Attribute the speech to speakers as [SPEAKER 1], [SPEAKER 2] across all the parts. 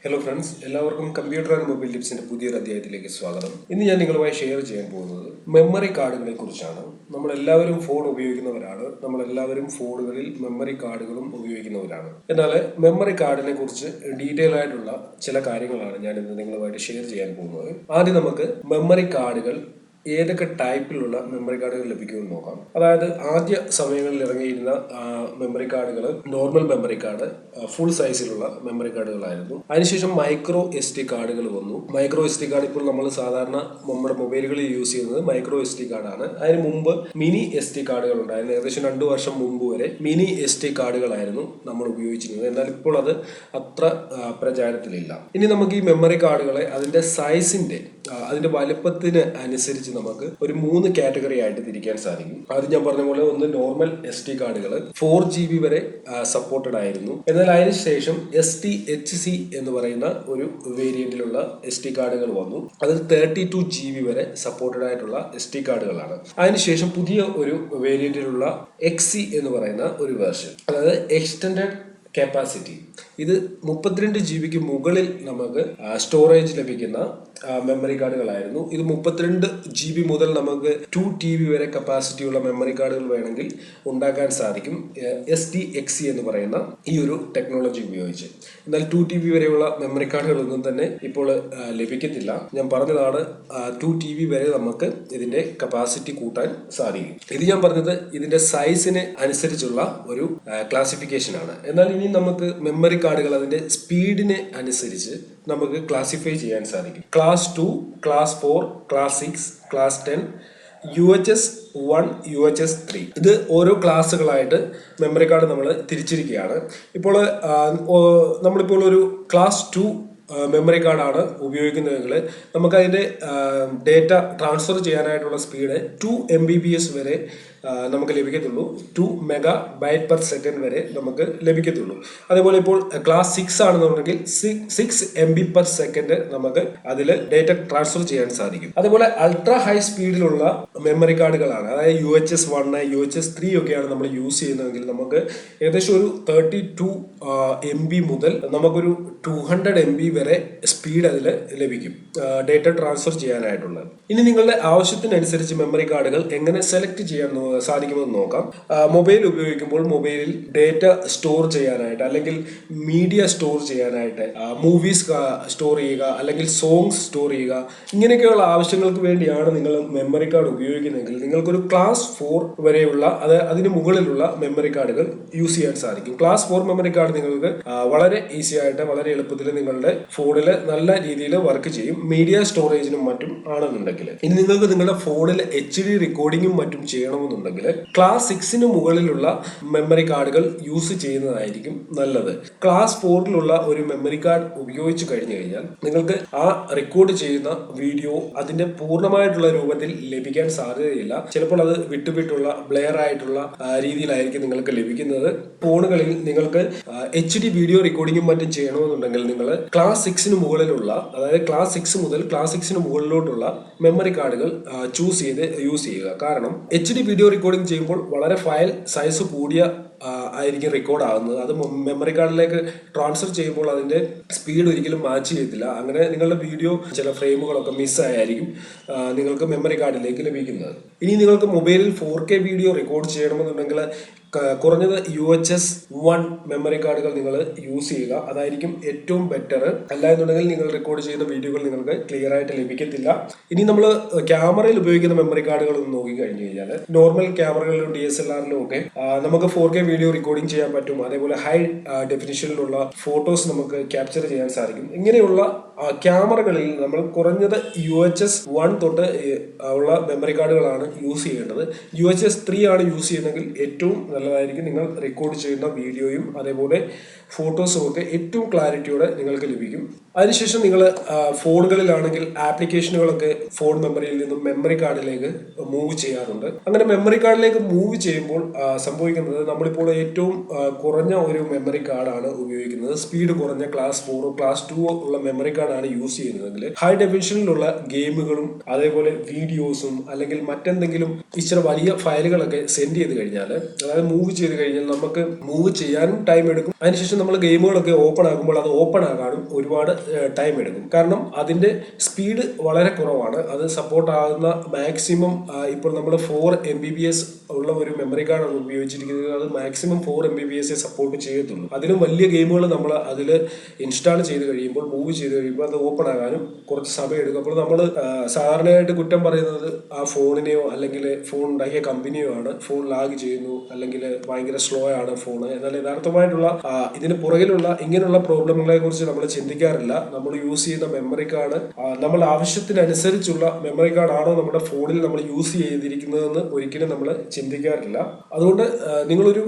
[SPEAKER 1] Hello friends, എല്ലാവർക്കും computer and mobile ടിപ്സിന്റെ പുതിയൊരു അധ്യായത്തിലേക്ക് സ്വാഗതം. ഇന്ന് ഞാൻ നിങ്ങളുമായി ഷെയർ ചെയ്യാൻ പോകുന്നത് മെമ്മറി കാർഡുകളെ കുറിച്ചാണ്. നമ്മളെല്ലാവരും ഫോൺ ഉപയോഗിക്കുന്നവരാണ്. നമ്മളെല്ലാവരും ഫോണുകളിൽ മെമ്മറി കാർഡുകളും ഉപയോഗിക്കുന്നവരാണ്. എന്നാൽ മെമ്മറി കാർഡിനെ കുറിച്ച് ഡീറ്റെയിൽ ആയിട്ടുള്ള ചില കാര്യങ്ങളാണ് ഞാൻ ഇന്ന് നിങ്ങളുമായിട്ട് ഷെയർ ചെയ്യാൻ പോകുന്നത്. ആദ്യം നമുക്ക് മെമ്മറി കാർഡുകൾ ഏതൊക്കെ ടൈപ്പിലുള്ള മെമ്മറി കാർഡുകൾ ലഭിക്കുമെന്ന് നോക്കാം. അതായത് ആദ്യ സമയങ്ങളിൽ ഇറങ്ങിയിരുന്ന മെമ്മറി കാർഡുകൾ നോർമൽ മെമ്മറി കാർഡ്, ഫുൾ സൈസിലുള്ള മെമ്മറി കാർഡുകളായിരുന്നു. അതിനുശേഷം മൈക്രോ എസ് ടി കാർഡുകൾ വന്നു. മൈക്രോ എസ് ടി കാർഡ് ഇപ്പോൾ നമ്മൾ സാധാരണ നമ്മുടെ മൊബൈലുകളിൽ യൂസ് ചെയ്യുന്നത് മൈക്രോ എസ് ടി കാർഡാണ്. അതിന് മുമ്പ് മിനി എസ് ടി കാർഡുകൾ ഉണ്ടായിരുന്നു. ഏകദേശം 2 വർഷം മുമ്പ് വരെ മിനി എസ് ടി കാർഡുകളായിരുന്നു നമ്മൾ ഉപയോഗിച്ചിരുന്നത്. എന്നാൽ ഇപ്പോൾ അത് അത്ര പ്രചാരത്തിലില്ല. ഇനി നമുക്ക് ഈ മെമ്മറി കാർഡുകളെ അതിന്റെ സൈസിന്റെ അതിന്റെ വലുപ്പത്തിന് അനുസരിച്ച് നമുക്ക് ഒരു 3 കാറ്റഗറി ആയിട്ട് തിരിക്കാൻ സാധിക്കും. ആദ്യം ഞാൻ പറഞ്ഞ പോലെ ഒന്ന് നോർമൽ എസ് ടി കാർഡുകൾ 4 GB വരെ സപ്പോർട്ടഡ് ആയിരുന്നു. എന്നാൽ അതിനുശേഷം STHC എന്ന് പറയുന്ന ഒരു വേരിയന്റിലുള്ള എസ് ടി കാർഡുകൾ വന്നു. അത് 32 GB വരെ സപ്പോർട്ടഡ് ആയിട്ടുള്ള എസ് ടി കാർഡുകളാണ്. അതിനുശേഷം പുതിയ ഒരു വേരിയന്റിലുള്ള XC എന്ന് പറയുന്ന ഒരു വേർഷൻ, അതായത് എക്സ്റ്റൻഡഡ് കപ്പാസിറ്റി. ഇത് 32 GB മുകളിൽ നമുക്ക് സ്റ്റോറേജ് ലഭിക്കുന്ന മെമ്മറി കാർഡുകളായിരുന്നു. ഇത് 32 GB മുതൽ നമുക്ക് 2 TB വരെ കപ്പാസിറ്റിയുള്ള മെമ്മറി കാർഡുകൾ വേണമെങ്കിൽ ഉണ്ടാക്കാൻ സാധിക്കും STXC എന്ന് പറയുന്ന ഈ ഒരു ടെക്നോളജി ഉപയോഗിച്ച്. എന്നാൽ 2 TB വരെയുള്ള മെമ്മറി കാർഡുകളൊന്നും തന്നെ ഇപ്പോൾ ലഭിക്കത്തില്ല. ഞാൻ പറഞ്ഞതാണ് 2 TB വരെ നമുക്ക് ഇതിന്റെ കപ്പാസിറ്റി കൂട്ടാൻ സാധിക്കും. ഇത് ഞാൻ പറഞ്ഞത് ഇതിന്റെ സൈസിന് അനുസരിച്ചുള്ള ഒരു ക്ലാസിഫിക്കേഷൻ ആണ്. എന്നാൽ ഇനി നമുക്ക് മെമ്മറി കാർഡുകൾ അതിന്റെ സ്പീഡിന് അനുസരിച്ച് നമുക്ക് ക്ലാസിഫൈ ചെയ്യാൻ സാധിക്കും. Class 2, class 4, class 6, class 10, UHS 1, UHS 3. ഇത് ഓരോ ക്ലാസ്സുകളായിട്ട് മെമ്മറി കാർഡ് നമ്മൾ തിരിച്ചിരിക്കുകയാണ്. ഇപ്പോൾ നമ്മളിപ്പോൾ ഒരു ക്ലാസ് 2 മെമ്മറി കാർഡാണ് ഉപയോഗിക്കുന്നതെങ്കിൽ നമുക്കതിൻ്റെ ഡേറ്റ ട്രാൻസ്ഫർ ചെയ്യാനായിട്ടുള്ള സ്പീഡ് 2 MBPS വരെ നമുക്ക് ലഭിക്കത്തുള്ളൂ. 2 MB/s വരെ നമുക്ക് ലഭിക്കത്തുള്ളൂ. അതേപോലെ ഇപ്പോൾ ക്ലാസ് 6 ആണെന്നുണ്ടെങ്കിൽ 6 MB/s നമുക്ക് അതിൽ ഡേറ്റ ട്രാൻസ്ഫർ ചെയ്യാൻ സാധിക്കും. അതേപോലെ അൾട്രാ ഹൈ സ്പീഡിലുള്ള മെമ്മറി കാർഡുകളാണ്, അതായത് UHS 1, UHS 3 ഒക്കെയാണ് നമ്മൾ യൂസ് ചെയ്യുന്നതെങ്കിൽ നമുക്ക് ഏകദേശം ഒരു 32 MB മുതൽ നമുക്കൊരു 200 MB വരെ സ്പീഡ് അതിൽ ലഭിക്കും ഡേറ്റ ട്രാൻസ്ഫർ ചെയ്യാനായിട്ടുള്ളത്. ഇനി നിങ്ങളുടെ ആവശ്യത്തിനനുസരിച്ച് മെമ്മറി കാർഡുകൾ എങ്ങനെ സെലക്ട് ചെയ്യാൻ സാധിക്കുമെന്ന് നോക്കാം. മൊബൈൽ ഉപയോഗിക്കുമ്പോൾ മൊബൈലിൽ ഡേറ്റ സ്റ്റോർ ചെയ്യാനായിട്ട് അല്ലെങ്കിൽ മീഡിയ സ്റ്റോർ ചെയ്യാനായിട്ട്, മൂവീസ് സ്റ്റോർ ചെയ്യുക അല്ലെങ്കിൽ സോങ്സ് സ്റ്റോർ ചെയ്യുക, ഇങ്ങനെയൊക്കെയുള്ള ആവശ്യങ്ങൾക്ക് വേണ്ടിയാണ് നിങ്ങൾ മെമ്മറി കാർഡ് ഉപയോഗിക്കുന്നതെങ്കിൽ നിങ്ങൾക്കൊരു ക്ലാസ് 4 വരെയുള്ള അതിന് മുകളിലുള്ള മെമ്മറി കാർഡുകൾ യൂസ് ചെയ്യാൻ സാധിക്കും. ക്ലാസ് 4 മെമ്മറി കാർഡ് നിങ്ങൾക്ക് വളരെ ഈസി ആയിട്ട് വളരെ എളുപ്പത്തിൽ നിങ്ങളുടെ ഫോണിൽ നല്ല രീതിയിൽ വർക്ക് ചെയ്യും, മീഡിയ സ്റ്റോറേജിനും മറ്റും ആണെന്നുണ്ടെങ്കിൽ. ഇനി നിങ്ങൾക്ക് നിങ്ങളുടെ ഫോണിൽ HD റെക്കോർഡിങ്ങും മറ്റും ചെയ്യണമെന്നുണ്ടെങ്കിൽ ക്ലാസ് 6 മുകളിലുള്ള മെമ്മറി കാർഡുകൾ യൂസ് ചെയ്യുന്നതായിരിക്കും നല്ലത്. ക്ലാസ് 4 ഒരു മെമ്മറി കാർഡ് ഉപയോഗിച്ച് കഴിഞ്ഞു കഴിഞ്ഞാൽ നിങ്ങൾക്ക് ആ റെക്കോർഡ് ചെയ്യുന്ന വീഡിയോ അതിന്റെ പൂർണ്ണമായിട്ടുള്ള രൂപത്തിൽ ലഭിക്കാൻ സാധ്യതയില്ല. ചിലപ്പോൾ അത് വിട്ടുവിട്ടുള്ള ബ്ലെയർ ആയിട്ടുള്ള രീതിയിലായിരിക്കും നിങ്ങൾക്ക് ലഭിക്കുന്നത്. ഫോണുകളിൽ നിങ്ങൾക്ക് HD വീഡിയോ റെക്കോർഡിങ്ങും മറ്റും ചെയ്യണമെന്നുണ്ടെങ്കിൽ നിങ്ങൾ ക്ലാസ് 6 മുകളിലുള്ള, അതായത് ക്ലാസ് 6 മുതൽ ക്ലാസ് 6 മുകളിലോട്ടുള്ള മെമ്മറി കാർഡുകൾ ചൂസ് ചെയ്ത് യൂസ് ചെയ്യുക. കാരണം HD വീഡിയോ റെക്കോർഡിംഗ് ചെയ്യുമ്പോൾ വളരെ ഫയൽ സൈസ് കൂടിയ ആയിരിക്കും റെക്കോർഡ് ആകുന്നത്. അത് മെമ്മറി കാർഡിലേക്ക് ട്രാൻസ്ഫർ ചെയ്യുമ്പോൾ അതിന്റെ സ്പീഡ് ഒരിക്കലും മാച്ച് ചെയ്യത്തില്ല. അങ്ങനെ നിങ്ങളുടെ വീഡിയോ ചില ഫ്രെയിമുകളൊക്കെ മിസ്സായിരിക്കും നിങ്ങൾക്ക് മെമ്മറി കാർഡിലേക്ക് ലഭിക്കുന്നത്. ഇനി നിങ്ങൾക്ക് മൊബൈലിൽ 4K വീഡിയോ റെക്കോർഡ് ചെയ്യണമെന്നുണ്ടെങ്കിൽ കുറഞ്ഞത് UHS 1 മെമ്മറി കാർഡുകൾ നിങ്ങൾ യൂസ് ചെയ്യുക. അതായിരിക്കും ഏറ്റവും ബെറ്റർ. അല്ല എന്നുണ്ടെങ്കിൽ നിങ്ങൾ റെക്കോർഡ് ചെയ്യുന്ന വീഡിയോകൾ നിങ്ങൾക്ക് ക്ലിയർ ആയിട്ട് ലഭിക്കത്തില്ല. ഇനി നമ്മൾ ക്യാമറയിൽ ഉപയോഗിക്കുന്ന മെമ്മറി കാർഡുകൾ ഒന്ന് നോക്കി കഴിഞ്ഞു കഴിഞ്ഞാൽ നോർമൽ ക്യാമറകളിലും DSLRലും ഒക്കെ നമുക്ക് 4K വീഡിയോ റെക്കോർഡിംഗ് ചെയ്യാൻ പറ്റും. അതേപോലെ ഹൈ ഡെഫിനിഷനിലുള്ള ഫോട്ടോസ് നമുക്ക് ക്യാപ്ചർ ചെയ്യാൻ സാധിക്കും. ഇങ്ങനെയുള്ള ക്യാമറകളിൽ നമ്മൾ കുറഞ്ഞത് UHS 1 തൊട്ട് ഉള്ള മെമ്മറി കാർഡുകളാണ് യൂസ് ചെയ്യേണ്ടത്. UHS 3 ആണ് യൂസ് ചെയ്യുന്നതെങ്കിൽ ഏറ്റവും നല്ലതായിരിക്കും. നിങ്ങൾ റെക്കോർഡ് ചെയ്യുന്ന വീഡിയോയും അതേപോലെ ഫോട്ടോസും ഒക്കെ ഏറ്റവും ക്ലാരിറ്റിയോടെ നിങ്ങൾക്ക് ലഭിക്കും. അതിനുശേഷം നിങ്ങൾ ഫോണുകളിലാണെങ്കിൽ ആപ്ലിക്കേഷനുകളൊക്കെ ഫോൺ മെമ്മറിയിൽ നിന്നും മെമ്മറി കാർഡിലേക്ക് മൂവ് ചെയ്യാറുണ്ട്. അങ്ങനെ മെമ്മറി കാർഡിലേക്ക് മൂവ് ചെയ്യുമ്പോൾ സംഭവിക്കുന്നത് നമ്മളിപ്പോൾ ഏറ്റവും കുറഞ്ഞ ഒരു മെമ്മറി കാർഡാണ് ഉപയോഗിക്കുന്നത്. സ്പീഡ് കുറഞ്ഞ ക്ലാസ് 4 ക്ലാസ് 2 ഉള്ള മെമ്മറി കാർഡാണ് യൂസ് ചെയ്യുന്നതെങ്കിൽ ഹൈ ഡെഫിനിഷനിലുള്ള ഗെയിമുകളും അതേപോലെ വീഡിയോസും അല്ലെങ്കിൽ മറ്റെന്തെങ്കിലും ഇച്ചിരി വലിയ ഫയലുകളൊക്കെ സെൻഡ് ചെയ്ത് കഴിഞ്ഞാൽ, അതായത് മൂവ് ചെയ്ത് കഴിഞ്ഞാൽ നമുക്ക് മൂവ് ചെയ്യാനും ടൈം എടുക്കും. അതിനുശേഷം നമ്മൾ ഗെയിമുകളൊക്കെ ഓപ്പൺ ആകുമ്പോൾ അത് ഓപ്പൺ ആകാനും ഒരുപാട് ടൈം എടുക്കും. കാരണം അതിന്റെ സ്പീഡ് വളരെ കുറവാണ്. അത് സപ്പോർട്ട് ആകുന്ന മാക്സിമം ഇപ്പോൾ നമ്മൾ 4 MBPS ഉള്ള ഒരു മെമ്മറി കാർഡാണ് ഉപയോഗിച്ചിരിക്കുന്നത്. അത് മാക്സിമം 4 MBPS സപ്പോർട്ട് ചെയ്യത്തുള്ളൂ. അതിലും വലിയ ഗെയിമുകൾ നമ്മൾ അതിൽ ഇൻസ്റ്റാൾ ചെയ്ത് കഴിയുമ്പോൾ മൂവ് ചെയ്ത് കഴിയുമ്പോൾ അത് ഓപ്പൺ ആകാനും കുറച്ച് സമയം എടുക്കും. അപ്പോൾ നമ്മൾ സാധാരണയായിട്ട് കുറ്റം പറയുന്നത് ആ ഫോണിനെയോ അല്ലെങ്കിൽ ഫോൺ ഉണ്ടാക്കിയ കമ്പനിയോ ആണ്. ഫോൺ ലാഗ് ചെയ്യുന്നു അല്ലെങ്കിൽ ഭയങ്കര സ്ലോ ആണ് ഫോണ്. എന്നാൽ യഥാർത്ഥമായിട്ടുള്ള ഇതിന് പുറകിലുള്ള ഇങ്ങനെയുള്ള പ്രോബ്ലങ്ങളെ കുറിച്ച് നമ്മൾ ചിന്തിക്കാറില്ല. നമ്മൾ യൂസ് ചെയ്യുന്ന മെമ്മറി കാർഡ് നമ്മൾ ആവശ്യത്തിനനുസരിച്ചുള്ള മെമ്മറി കാർഡ് ആണോ നമ്മുടെ ഫോണിൽ നമ്മൾ യൂസ് ചെയ്തിരിക്കുന്നതെന്ന് ഒരിക്കലും നമ്മൾ ചിന്തിക്കാറില്ല. അതുകൊണ്ട് നിങ്ങളൊരു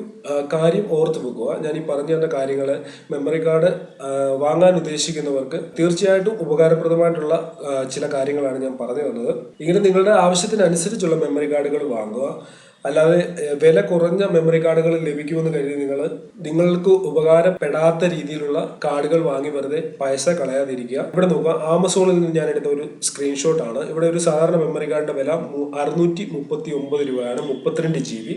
[SPEAKER 1] കാര്യം ഓർത്ത് വെക്കുക. ഞാൻ ഈ പറഞ്ഞു തന്ന കാര്യങ്ങൾ മെമ്മറി കാർഡ് വാങ്ങാൻ ഉദ്ദേശിക്കുന്നവർക്ക് തീർച്ചയായിട്ടും ഉപകാരപ്രദമായിട്ടുള്ള ചില കാര്യങ്ങളാണ് ഞാൻ പറഞ്ഞു തന്നത്. ഇങ്ങനെ നിങ്ങളുടെ ആവശ്യത്തിനനുസരിച്ചുള്ള മെമ്മറി കാർഡുകൾ വാങ്ങുക. അല്ലാതെ വില കുറഞ്ഞ മെമ്മറി കാർഡുകൾ ലഭിക്കുമെന്ന് കരുതി നിങ്ങൾക്ക് ഉപകാരപ്പെടാത്ത രീതിയിലുള്ള കാർഡുകൾ വാങ്ങി വെറുതെ പൈസ കളയാതിരിക്കുക. ഇവിടെ നോക്കുക, ആമസോണിൽ നിന്ന് ഞാൻ എടുത്ത ഒരു സ്ക്രീൻഷോട്ട് ആണ്. ഇവിടെ ഒരു സാധാരണ മെമ്മറി കാർഡിന്റെ വില 639 രൂപയാണ്, 32 GB.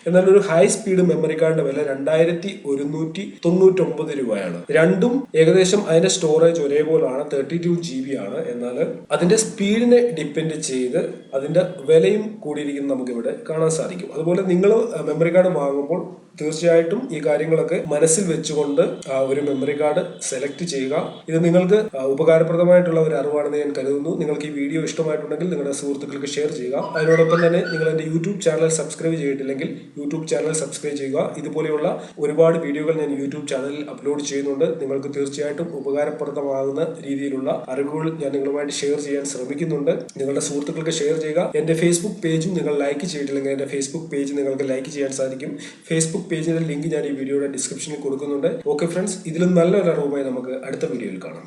[SPEAKER 1] എന്നാൽ ഒരു ഹൈ സ്പീഡ് മെമ്മറി കാർഡിന്റെ വില 2199 രൂപയാണ്. രണ്ടും ഏകദേശം അതിന്റെ സ്റ്റോറേജ് ഒരേപോലാണ്, 32 GB ആണ്. എന്നാൽ അതിന്റെ സ്പീഡിനെ ഡിപ്പെൻഡ് ചെയ്ത് അതിന്റെ വിലയും കൂടിയിരിക്കുന്നത് നമുക്ക് ഇവിടെ കാണാൻ സാധിക്കും. അതുപോലെ നിങ്ങൾ മെമ്മറി കാർഡ് വാങ്ങുമ്പോൾ തീർച്ചയായിട്ടും ഈ കാര്യങ്ങളൊക്കെ മനസ്സിൽ വെച്ചുകൊണ്ട് ഒരു മെമ്മറി കാർഡ് സെലക്ട് ചെയ്യുക. ഇത് നിങ്ങൾക്ക് ഉപകാരപ്രദമായിട്ടുള്ള ഒരു അറിവാണെന്ന് ഞാൻ കരുതുന്നു. നിങ്ങൾക്ക് ഈ വീഡിയോ ഇഷ്ടമായിട്ടുണ്ടെങ്കിൽ നിങ്ങളുടെ സുഹൃത്തുക്കൾക്ക് ഷെയർ ചെയ്യുക. അതിനോടൊപ്പം തന്നെ നിങ്ങൾ എൻ്റെ യൂട്യൂബ് ചാനൽ സബ്സ്ക്രൈബ് ചെയ്തിട്ടില്ലെങ്കിൽ യൂട്യൂബ് ചാനൽ സബ്സ്ക്രൈബ് ചെയ്യുക. ഇതുപോലെയുള്ള ഒരുപാട് വീഡിയോകൾ ഞാൻ യൂട്യൂബ് ചാനലിൽ അപ്ലോഡ് ചെയ്യുന്നുണ്ട്. നിങ്ങൾക്ക് തീർച്ചയായിട്ടും ഉപകാരപ്രദമാകുന്ന രീതിയിലുള്ള അറിവുകൾ ഞാൻ നിങ്ങളുമായിട്ട് ഷെയർ ചെയ്യാൻ ശ്രമിക്കുന്നുണ്ട്. നിങ്ങളുടെ സുഹൃത്തുക്കൾക്ക് ഷെയർ ചെയ്യുക. എൻ്റെ ഫേസ്ബുക്ക് പേജും നിങ്ങൾ ലൈക്ക് ചെയ്തിട്ടില്ലെങ്കിൽ എൻ്റെ ഫേസ്ബുക്ക് പേജ് നിങ്ങൾക്ക് ലൈക്ക് ചെയ്യാൻ സാധിക്കും. ഫേസ്ബുക്ക് പേജിന്റെ ലിങ്ക് ഞാൻ ഈ വീഡിയോയുടെ ഡിസ്ക്രിപ്ഷനിൽ കൊടുക്കുന്നുണ്ട്. ഓക്കെ ഫ്രണ്ട്സ്, ഇതിലും നല്ലൊരു അറിവുമായി നമുക്ക് അടുത്ത വീഡിയോയിൽ കാണാം.